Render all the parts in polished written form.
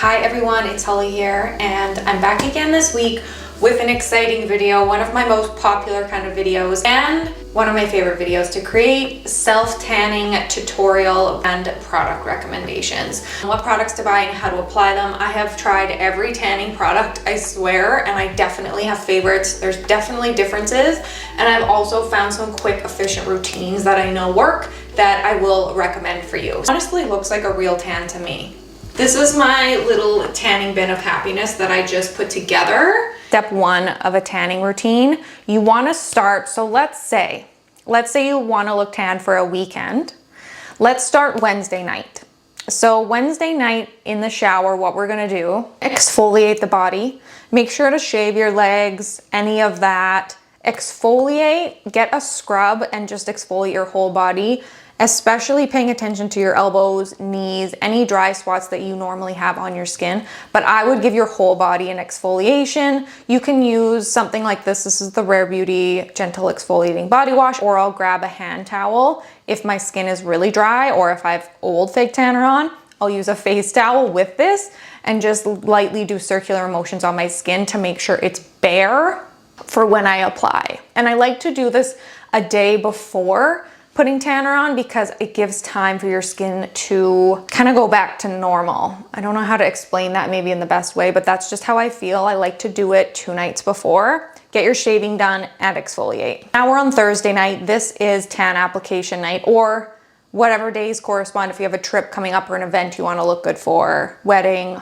Hi everyone, it's Holly here, and I'm back again this week with an exciting video, one of my most popular kind of videos and one of my favorite videos to create: self-tanning tutorial and product recommendations. What products to buy and how to apply them. I have tried every tanning product, I swear, and I definitely have favorites. There's definitely differences, and I've also found some quick, efficient routines that I know work that I will recommend for you. Honestly, it looks like a real tan to me. This is my little tanning bin of happiness that I just put together. Step one of a tanning routine, you want to start, so let's say you want to look tan for a weekend. Let's start Wednesday night. So Wednesday night in the shower, what we're going to do, exfoliate the body. Make sure to shave your legs, any of that. Exfoliate, get a scrub and just exfoliate your whole body, especially paying attention to your elbows, knees, any dry spots that you normally have on your skin. But I would give your whole body an exfoliation. You can use something like this. This is the Rare Beauty Gentle Exfoliating Body Wash, or I'll grab a hand towel if my skin is really dry, or if I have old fake tanner on, I'll use a face towel with this and just lightly do circular motions on my skin to make sure it's bare for when I apply. And I like to do this a day before putting tanner on because it gives time for your skin to kind of go back to normal. I don't know how to explain that maybe in the best way, but that's just how I feel. I like to do it 2 nights before. Get your shaving done and exfoliate. Now we're on Thursday night. This is tan application night, or whatever days correspond. If you have a trip coming up or an event you want to look good for, wedding,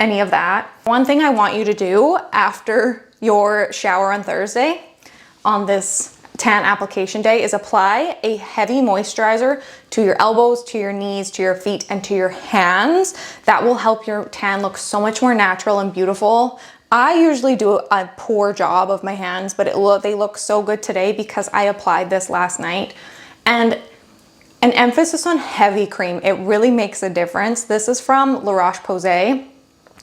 any of that. One thing I want you to do after your shower on Thursday on this tan application day is apply a heavy moisturizer to your elbows, to your knees, to your feet, and to your hands. That will help your tan look so much more natural and beautiful. I usually do a poor job of my hands, but they look so good today because I applied this last night. And an emphasis on heavy cream, it really makes a difference. This is from La Roche-Posay.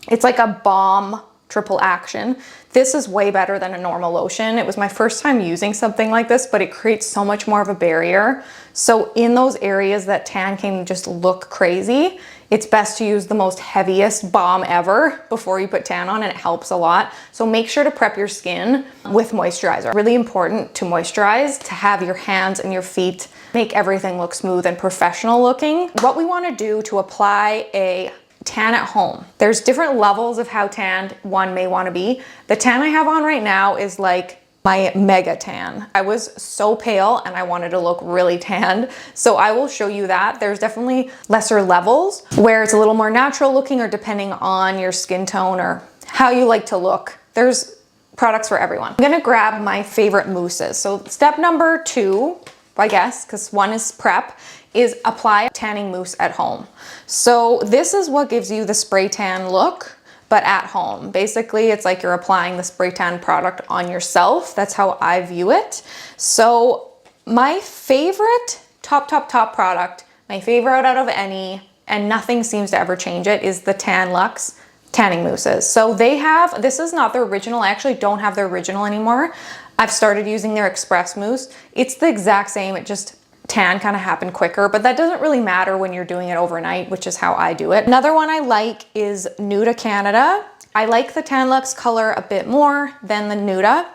It's like a balm triple action. This is way better than a normal lotion. It was my first time using something like this, but it creates so much more of a barrier. So in those areas that tan can just look crazy, it's best to use the most heaviest balm ever before you put tan on, and it helps a lot. So make sure to prep your skin with moisturizer. Really important to moisturize, to have your hands and your feet make everything look smooth and professional looking. What we want to do to apply a tan at home. There's different levels of how tanned one may want to be. The tan I have on right now is like my mega tan. I was so pale and I wanted to look really tanned. So I will show you that. There's definitely lesser levels where it's a little more natural looking, or depending on your skin tone or how you like to look. There's products for everyone. I'm gonna grab my favorite mousses. So step number 2, I guess, because 1 is prep, is apply tanning mousse at home. So this is what gives you the spray tan look, but at home. Basically, it's like you're applying the spray tan product on yourself. That's how I view it. So my favorite top product, my favorite out of any, and nothing seems to ever change it, is the Tan Luxe tanning mousses. So they have, this is not their original. I actually don't have their original anymore. I've started using their Express mousse. It's the exact same, it just tan kind of happened quicker, but that doesn't really matter when you're doing it overnight, which is how I do it. Another one I like is Nuda Canada. I like the Tan Luxe color a bit more than the Nuda.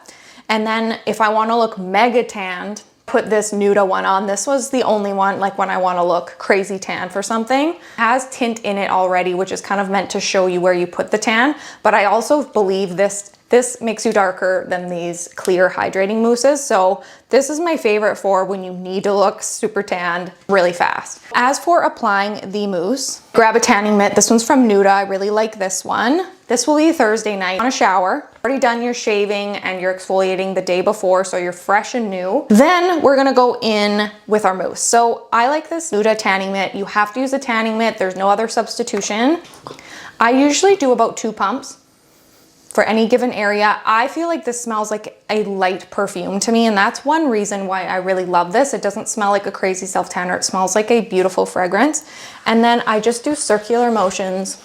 And then if I want to look mega tanned, put this Nuda one on. This was the only one, like when I want to look crazy tan for something. It has tint in it already, which is kind of meant to show you where you put the tan. But I also believe this makes you darker than these clear hydrating mousses. So this is my favorite for when you need to look super tanned really fast. As for applying the mousse, grab a tanning mitt. This one's from Nuda. I really like this one. This will be Thursday night on a shower. Already done your shaving and your exfoliating the day before, so you're fresh and new. Then we're gonna go in with our mousse. So I like this Nuda tanning mitt. You have to use a tanning mitt. There's no other substitution. I usually do about 2 pumps for any given area. I feel like this smells like a light perfume to me, and that's one reason why I really love this. It doesn't smell like a crazy self-tanner. It smells like a beautiful fragrance. And then I just do circular motions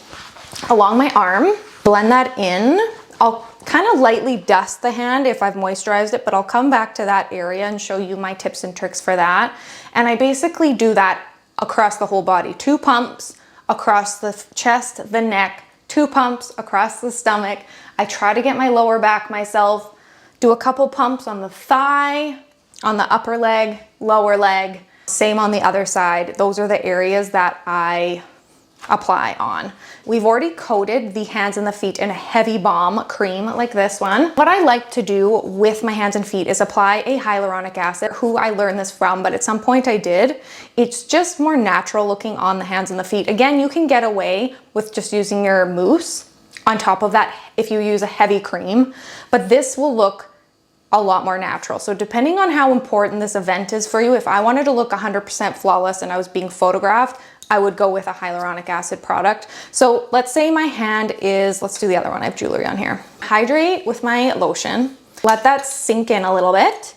along my arm, blend that in. I'll kind of lightly dust the hand if I've moisturized it, but I'll come back to that area and show you my tips and tricks for that. And I basically do that across the whole body. 2 pumps across the chest, the neck, 2 pumps across the stomach. I try to get my lower back myself, do a couple pumps on the thigh, on the upper leg, lower leg, same on the other side. Those are the areas that I apply on. We've already coated the hands and the feet in a heavy balm cream like this one. What I like to do with my hands and feet is apply a hyaluronic acid. Who I learned this from, but at some point I did. It's just more natural looking on the hands and the feet. Again, you can get away with just using your mousse on top of that if you use a heavy cream, but this will look a lot more natural. So depending on how important this event is for you, if I wanted to look 100% flawless and I was being photographed, I would go with a hyaluronic acid product. So let's say my hand is, let's do the other one, I have jewelry on here. Hydrate with my lotion, let that sink in a little bit,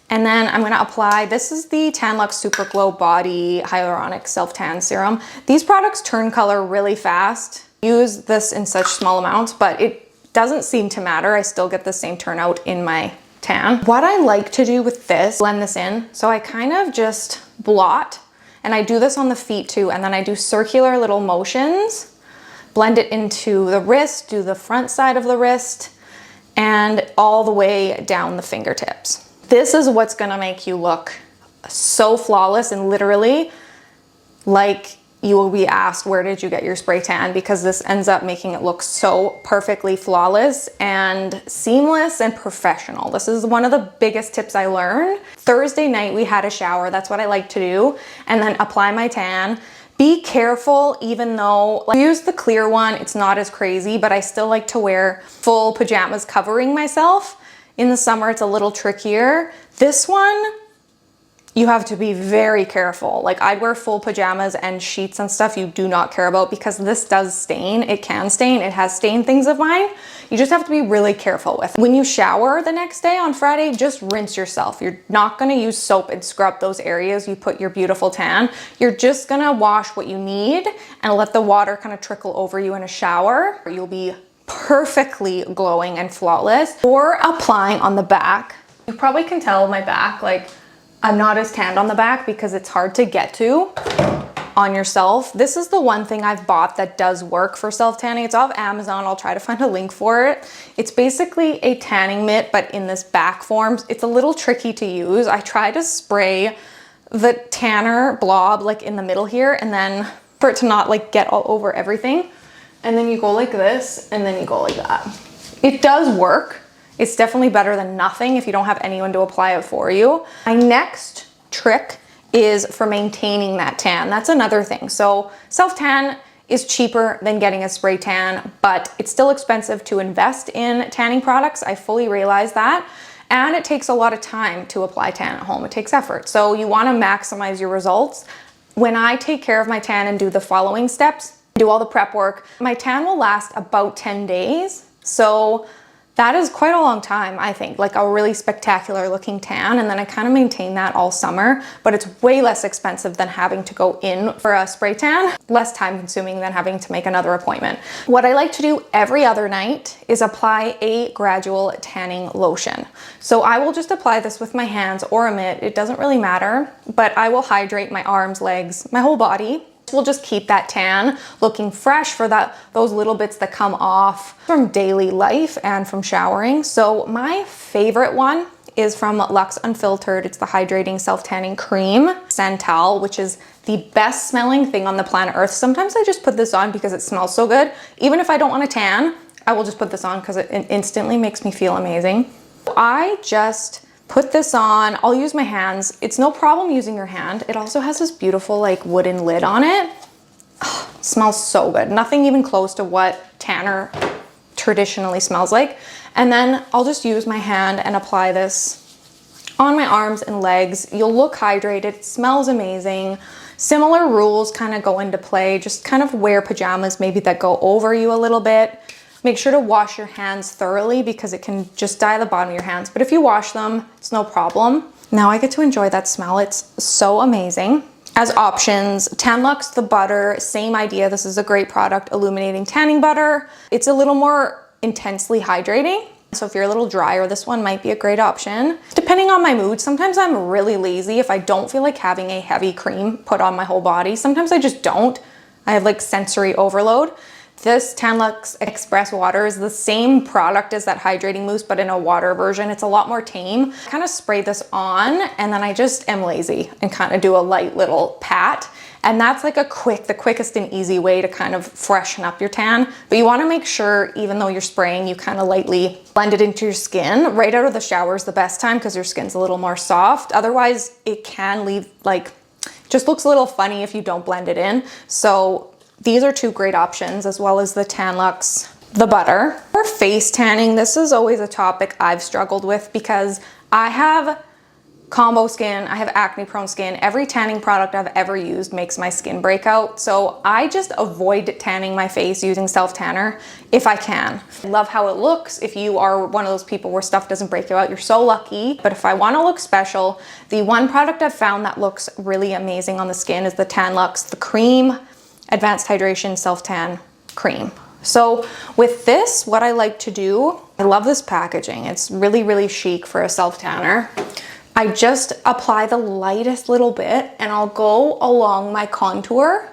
and then I'm gonna apply, this is the Tan Super Glow Body Hyaluronic Self Tan Serum. These products turn color really fast. Use this in such small amounts, but it doesn't seem to matter. I still get the same turnout in my tan. What I like to do with this, blend this in, so I kind of just blot, and I do this on the feet too, and then I do circular little motions, blend it into the wrist, do the front side of the wrist, and all the way down the fingertips. This is what's gonna make you look so flawless and literally like you will be asked, where did you get your spray tan? Because this ends up making it look so perfectly flawless and seamless and professional. This is one of the biggest tips I learned. Thursday night, we had a shower. That's what I like to do. And then apply my tan. Be careful, even though I use the clear one, it's not as crazy, but I still like to wear full pajamas covering myself. In the summer, it's a little trickier. This one, you have to be very careful. Like I'd wear full pajamas and sheets and stuff you do not care about because this does stain. It can stain. It has stained things of mine. You just have to be really careful with. When you shower the next day on Friday, just rinse yourself. You're not gonna use soap and scrub those areas you put your beautiful tan. You're just gonna wash what you need and let the water kind of trickle over you in a shower. You'll be perfectly glowing and flawless. Or applying on the back. You probably can tell my back, like, I'm not as tanned on the back because it's hard to get to on yourself. This is the one thing I've bought that does work for self-tanning. It's off Amazon. I'll try to find a link for it. It's basically a tanning mitt, but in this back form. It's a little tricky to use. I try to spray the tanner blob like in the middle here, and then for it to not like get all over everything. And then you go like this, and then you go like that. It does work. It's definitely better than nothing if you don't have anyone to apply it for you. My next trick is for maintaining that tan. That's another thing. So self-tan is cheaper than getting a spray tan, but it's still expensive to invest in tanning products. I fully realize that. And it takes a lot of time to apply tan at home. It takes effort. So you wanna maximize your results. When I take care of my tan and do the following steps, do all the prep work, my tan will last about 10 days. So that is quite a long time, I think, like a really spectacular looking tan. And then I kind of maintain that all summer, but it's way less expensive than having to go in for a spray tan, less time consuming than having to make another appointment. What I like to do every other night is apply a gradual tanning lotion. So I will just apply this with my hands or a mitt, it doesn't really matter, but I will hydrate my arms, legs, my whole body. We'll just keep that tan looking fresh for those little bits that come off from daily life and from showering. So my favorite one is from Luxe Unfiltered. It's the Hydrating Self-Tanning Cream Santal, which is the best smelling thing on the planet Earth. Sometimes I just put this on because it smells so good. Even if I don't want to tan, I will just put this on because it instantly makes me feel amazing. I just put this on. I'll use my hands. It's no problem using your hand. It also has this beautiful like wooden lid on it. Oh, smells so good. Nothing even close to what tanner traditionally smells like. And then I'll just use my hand and apply this on my arms and legs. You'll look hydrated. It smells amazing. Similar rules kind of go into play. Just kind of wear pajamas maybe that go over you a little bit. Make sure to wash your hands thoroughly because it can just dye the bottom of your hands. But if you wash them, it's no problem. Now I get to enjoy that smell. It's so amazing. As options, Tan Luxe, the butter, same idea. This is a great product, illuminating tanning butter. It's a little more intensely hydrating. So if you're a little drier, this one might be a great option. Depending on my mood, sometimes I'm really lazy if I don't feel like having a heavy cream put on my whole body. Sometimes I just don't. I have like sensory overload. This Tan-Luxe Express Water is the same product as that hydrating mousse, but in a water version. It's a lot more tame. I kind of spray this on, and then I just am lazy and kind of do a light little pat. And that's like the quickest and easy way to kind of freshen up your tan. But you want to make sure, even though you're spraying, you kind of lightly blend it into your skin. Right out of the shower is the best time because your skin's a little more soft. Otherwise, it can leave like, just looks a little funny if you don't blend it in. So these are two great options, as well as the Tan-Luxe, the butter. For face tanning, this is always a topic I've struggled with because I have combo skin, I have acne prone skin. Every tanning product I've ever used makes my skin break out. So I just avoid tanning my face using self tanner if I can. I love how it looks. If you are one of those people where stuff doesn't break you out, you're so lucky. But if I want to look special, the one product I've found that looks really amazing on the skin is the Tan-Luxe, the cream advanced hydration self tan cream. So with this, what I like to do, I love this packaging. It's really, really chic for a self tanner. I just apply the lightest little bit and I'll go along my contour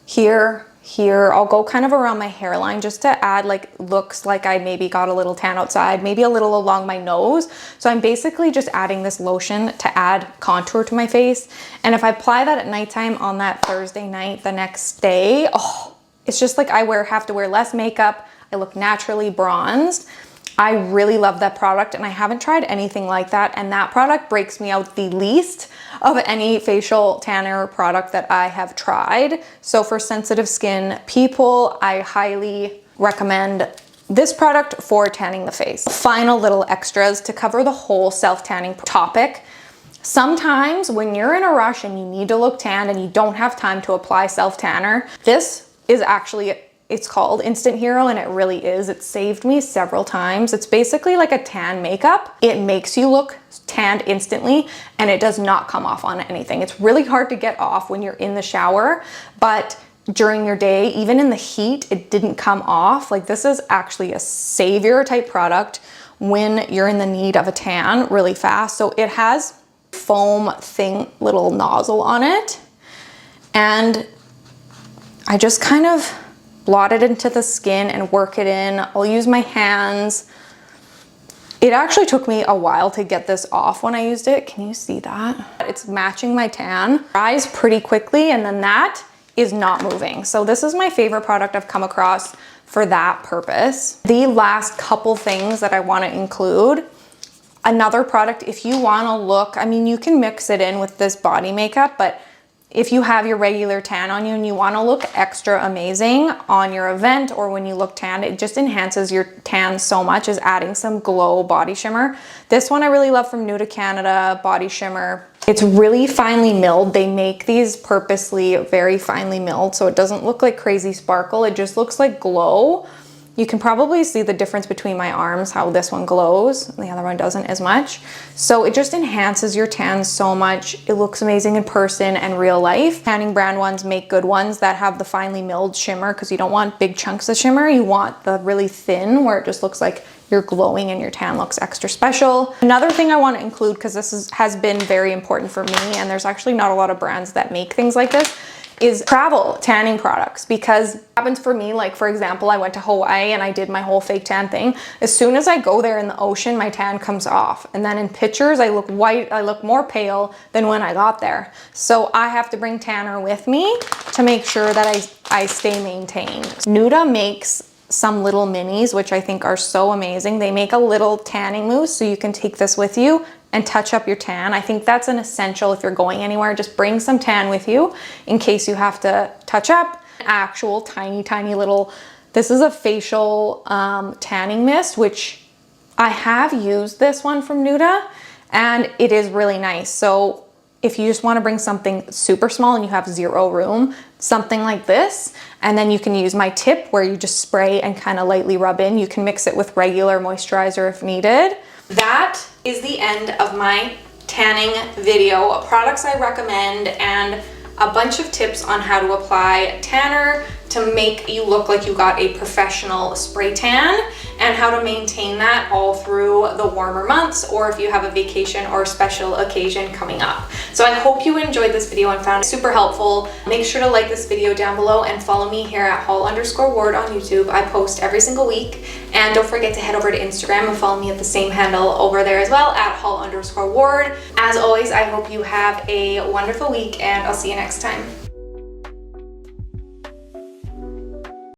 here. I'll go kind of around my hairline just to add like, looks like I maybe got a little tan outside, maybe a little along my nose. So I'm basically just adding this lotion to add contour to my face. And if I apply that at nighttime on that Thursday night, the next day, oh, it's just like I have to wear less makeup. I look naturally bronzed. I really love that product and I haven't tried anything like that. And that product breaks me out the least of any facial tanner product that I have tried. So for sensitive skin people, I highly recommend this product for tanning the face. Final little extras to cover the whole self-tanning topic. Sometimes when you're in a rush and you need to look tan and you don't have time to apply self-tanner, this is actually, it's called Instant Hero and it really is. It saved me several times. It's basically like a tan makeup. It makes you look tanned instantly and it does not come off on anything. It's really hard to get off when you're in the shower, but during your day, even in the heat, it didn't come off. Like this is actually a savior type product when you're in the need of a tan really fast. So it has foam thing, little nozzle on it. And I just kind of blot it into the skin and work it in. I'll use my hands. It actually took me a while to get this off when I used it. Can you see that? It's matching my tan. Dries pretty quickly and then that is not moving. So this is my favorite product I've come across for that purpose. The last couple things that I want to include, another product, if you want to look, I mean, you can mix it in with this body makeup, but if you have your regular tan on you and you want to look extra amazing on your event or when you look tan, it just enhances your tan so much, is adding some glow body shimmer. This one I really love from Nuda Canada body shimmer. It's really finely milled. They make these purposely very finely milled so it doesn't look like crazy sparkle. It just looks like glow. You can probably see the difference between my arms, how this one glows and the other one doesn't as much. So it just enhances your tan so much. It looks amazing in person and real life. Tanning brand ones make good ones that have the finely milled shimmer because you don't want big chunks of shimmer. You want the really thin where it just looks like you're glowing and your tan looks extra special. Another thing I want to include, because this has been very important for me, and there's actually not a lot of brands that make things like this, is travel tanning products. Because it happens for me, like for example, I went to Hawaii and I did my whole fake tan thing. As soon as I go there in the ocean, my tan comes off. And then in pictures, I look white, I look more pale than when I got there. So I have to bring tanner with me to make sure that I stay maintained. Nuda makes some little minis, which I think are so amazing. They make a little tanning mousse, so you can take this with you and touch up your tan. I think that's an essential if you're going anywhere. Just bring some tan with you in case you have to touch up. Actual tiny little, this is a facial tanning mist, which I have used this one from Nuda and it is really nice. So if you just want to bring something super small and you have zero room, something like this, and then you can use my tip where you just spray and kind of lightly rub in. You can mix it with regular moisturizer if needed. That is the end of my tanning video, products I recommend, and a bunch of tips on how to apply tanner to make you look like you got a professional spray tan, and how to maintain that all through the warmer months, or if you have a vacation or special occasion coming up. So I hope you enjoyed this video and found it super helpful. Make sure to like this video down below and follow me here at holl_ward on YouTube. I post every single week. And don't forget to head over to Instagram and follow me at the same handle over there as well, at holl_ward. As always, I hope you have a wonderful week, and I'll see you next time.